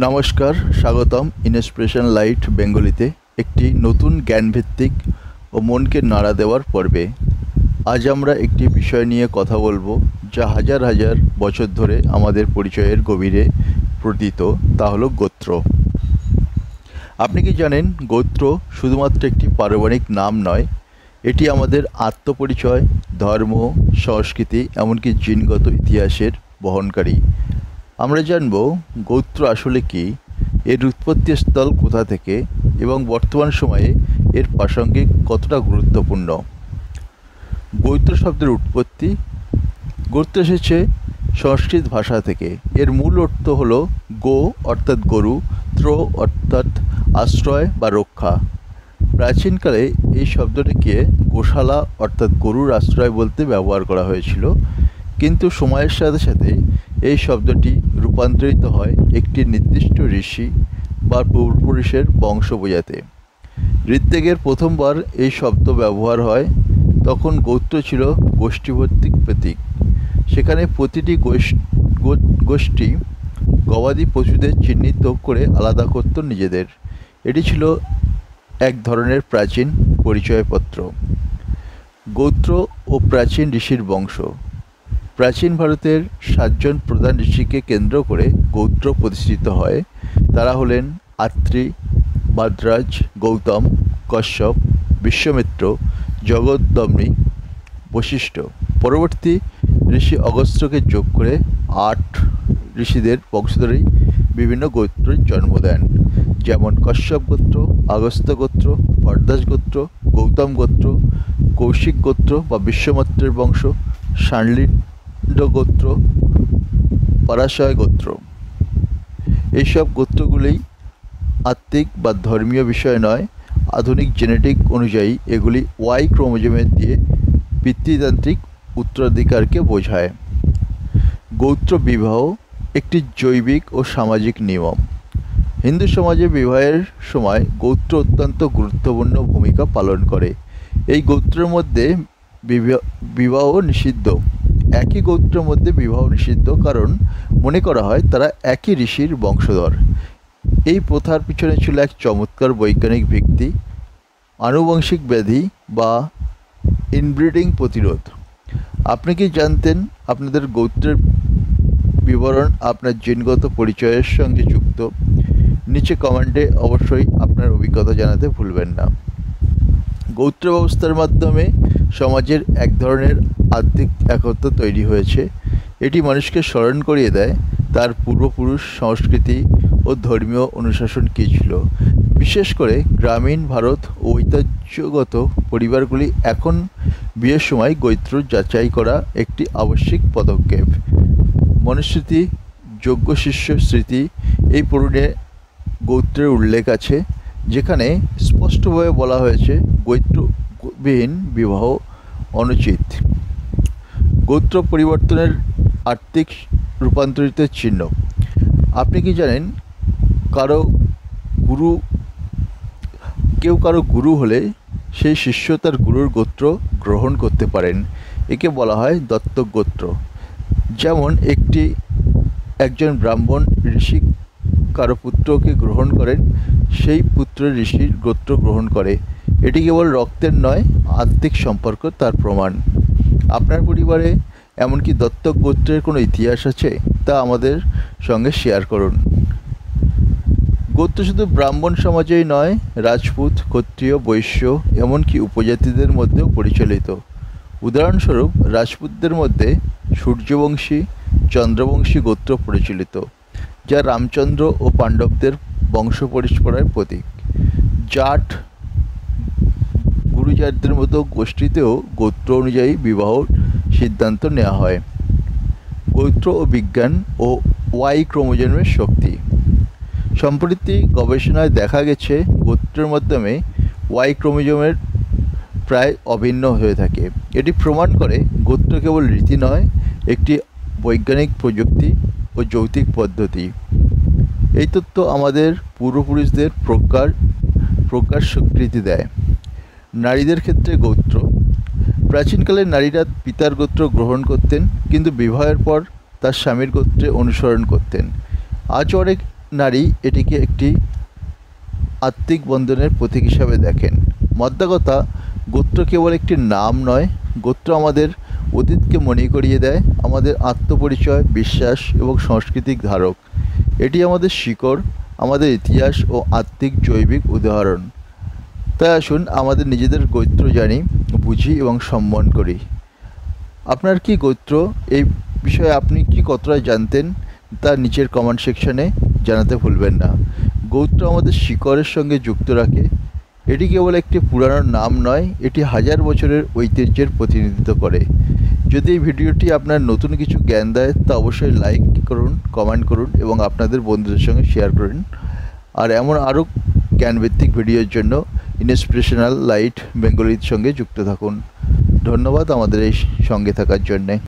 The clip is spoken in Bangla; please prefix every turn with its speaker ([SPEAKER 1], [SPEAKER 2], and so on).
[SPEAKER 1] নমস্কার, স্বাগতম ইন্সপিরেশন লাইট বেঙ্গলিতে একটি নতুন জ্ঞানভিত্তিক ও মনকে নাড়া দেওয়ার পর্বে। আজ আমরা একটি বিষয় নিয়ে কথা বলবো যা হাজার হাজার বছর ধরে আমাদের পরিচয়ের গভীরে প্রতীত, তা হলো গোত্র। আপনি কি জানেন, গোত্র শুধুমাত্র একটি পারিবারিক নাম নয়, এটি আমাদের আত্মপরিচয়, ধর্ম, সংস্কৃতি, এমনকি জিনগত ইতিহাসের বহনকারী। আমরা জানব গোত্র আসলে কি, এর উৎপত্তিস্থল কোথা থেকে এবং বর্তমান সময়ে এর প্রাসঙ্গিক কতটা গুরুত্বপূর্ণ। গোত্র শব্দের উৎপত্তি। গোত্র এসেছে সংস্কৃত ভাষা থেকে। এর মূল অর্থ হল গো অর্থাৎ গরু, ত্র অর্থাৎ আশ্রয় বা রক্ষা। প্রাচীনকালে এই শব্দটিকে গোশালা অর্থাৎ গরুর আশ্রয় বলতে ব্যবহার করা হয়েছিল, কিন্তু সময়ের সাথে সাথে এই শব্দটি রূপান্তরিত হয় একটি নির্দিষ্ট ঋষি বা পূর্বপুরুষের বংশ বোঝাতে। ঋগ্বেদের প্রথমবার এই শব্দ ব্যবহার হয়, তখন গোত্র ছিল গোষ্ঠীভিত্তিক প্রতীক। সেখানে প্রতিটি গোষ্ঠী গবাদি পশুদের চিহ্নিত করে আলাদা করত নিজেদের। এটি ছিল এক ধরনের প্রাচীন পরিচয়পত্র। গোত্র ও প্রাচীন ঋষির বংশ। প্রাচীন ভারতের 7জন প্রধান ঋষিকে কেন্দ্র করে গোত্র প্রতিষ্ঠিত হয়। তারা হলেন আত্রি, ভাদ্রাজ, গৌতম, কশ্যপ, বিশ্বামিত্র, জগদ্দম্নি, বশিষ্ঠ। পরবর্তী ঋষি অগস্ত্যকে যোগ করে 8 ঋষিদের বংশধরেই বিভিন্ন গোত্রের জন্ম দেন, যেমন কশ্যপ গোত্র, আগস্ত্য গোত্র, ভরদ্বাজ গোত্র, গৌতম গোত্র, কৌশিক গোত্র বা বিশ্বামিত্রের বংশ, শাণ্ডিল্য গোত্র, পরাশয় গোত্র। এইসব গোত্রগুলি আত্মিক বা ধর্মীয় বিষয় নয়। আধুনিক জেনেটিক অনুযায়ী এগুলি ওয়াই ক্রোমোজোমের দিয়ে পিতৃতান্ত্রিক উত্তরাধিকারকে বোঝায়। গোত্র বিবাহ একটি জৈবিক ও সামাজিক নিয়ম। হিন্দু সমাজে বিবাহের সময় গোত্র অত্যন্ত গুরুত্বপূর্ণ ভূমিকা পালন করে। এই গোত্রের মধ্যে বিবাহ নিষিদ্ধ। একই গোত্রের মধ্যে বিবাহ নিষিদ্ধ, কারণ মনে করা হয় তারা একই ঋষির বংশধর। এই প্রথার পিছনে ছিল এক চমৎকার বৈজ্ঞানিক ভিত্তি: আনুবংশিক ব্যাধি বা ইনব্রিডিং প্রতিরোধ। আপনি কি জানতেন আপনাদের গোত্রের বিবরণ আপনার জিনগত পরিচয়ের সঙ্গে যুক্ত? নিচে কমেন্টে অবশ্যই আপনার অভিজ্ঞতা জানাতে ভুলবেন না। গোত্র ব্যবস্থার মাধ্যমে সমাজের এক ধরনের আত্মিক একত্র তৈরি হয়েছে। এটি মানুষকে স্মরণ করিয়ে দেয় তার পূর্বপুরুষ, সংস্কৃতি ও ধর্মীয় অনুশাসন কী ছিল। বিশেষ করে গ্রামীণ ভারত ও ঐতিহ্যগত পরিবারগুলি এখন বিয়ের সময় গোত্র যাচাই করা একটি আবশ্যিক পদক্ষেপ। মনুস্মৃতি, যজ্ঞ শিষ্য স্মৃতি, এই পুরাণে গোত্রের উল্লেখ আছে, যেখানে স্পষ্টভাবে বলা হয়েছে গোত্রবিহীন বিবাহ অনুচিত। গোত্র পরিবর্তনের আর্থিক রূপান্তরিত চিহ্ন। আপনি কি জানেন, কেউ কারো গুরু হলে সেই শিষ্য তার গুরুর গোত্র গ্রহণ করতে পারেন। একে বলা হয় দত্তক গোত্র। যেমন একজন ব্রাহ্মণ ঋষি কারো পুত্রকে গ্রহণ করেন, সেই পুত্র ঋষির গোত্র গ্রহণ করে। এটি কেবল রক্তের নয়, আত্মিক সম্পর্ক তার প্রমাণ। আপনার পরিবারে এমনকি দত্তক গোত্রের কোনো ইতিহাস আছে? তা আমাদের সঙ্গে শেয়ার করুন। গোত্র শুধু ব্রাহ্মণ সমাজেই নয়, রাজপুত, ক্ষত্রিয়, বৈশ্য, এমনকি উপজাতিদের মধ্যেও পরিচালিত। উদাহরণস্বরূপ, রাজপুতদের মধ্যে সূর্যবংশী, চন্দ্রবংশী গোত্র পরিচালিত, যা রামচন্দ্র ও পাণ্ডবদের বংশ পরম্পরার প্রতীক। জাট, গুরুজাতদের মতো গোষ্ঠীতেও গোত্র অনুযায়ী বিবাহ সিদ্ধান্ত নেওয়া হয়। গোত্র ও বিজ্ঞান ও ওয়াই ক্রোমোজোমের শক্তি। সম্প্রতি গবেষণায় দেখা গেছে, গোত্রের মাধ্যমে ওয়াই ক্রোমোজোমের প্রায় অভিন্ন হয়ে থাকে। এটি প্রমাণ করে গোত্র কেবল রীতি নয়, একটি বৈজ্ঞানিক প্রযুক্তি ও যৌক্তিক পদ্ধতি। এই তথ্য আমাদের পূর্বপুরুষদের প্রজ্ঞার স্বীকৃতি দেয়। নারীদের ক্ষেত্রে গোত্র। প্রাচীনকালে নারীরা পিতার গোত্র গ্রহণ করতেন, কিন্তু বিবাহের পর তার স্বামীর গোত্রে অনুসরণ করতেন। আজও অনেক নারী এটিকে একটি আত্মিক বন্ধনের প্রতীক হিসাবে দেখেন। মোদ্দা কথা, গোত্র কেবল একটি নাম নয়, গোত্র আমাদের অতীতকে মনে করিয়ে দেয়, আমাদের আত্মপরিচয়, বিশ্বাস এবং সাংস্কৃতিক ধারক। এটি আমাদের শিকড়, আমাদের ইতিহাস ও আত্মিক জৈবিক উদাহরণ। তাই আসুন আমাদের নিজেদের গোত্র জানি, বুঝি এবং সম্মান করি। আপনার কি গোত্র, এই বিষয়ে আপনি কি কতটা জানতেন তা নিচের কমেন্ট সেকশনে জানাতে ভুলবেন না। গোত্র আমাদের শিকড়ের সঙ্গে যুক্ত রাখে। এটি কেবল একটি পুরানো নাম নয়, এটি হাজার বছরের ঐতিহ্যের প্রতিনিধিত্ব করে। যদি এই ভিডিওটি আপনার নতুন কিছু জ্ঞান দেয় তা অবশ্যই লাইক করুন, কমেন্ট করুন এবং আপনাদের বন্ধুদের সঙ্গে শেয়ার করুন। আর এমন আরও জ্ঞানভিত্তিক ভিডিওর জন্য ইন্সপিরেশনাল লাইট বেঙ্গলির সঙ্গে যুক্ত থাকুন। ধন্যবাদ আমাদের এই সঙ্গে থাকার জন্যে।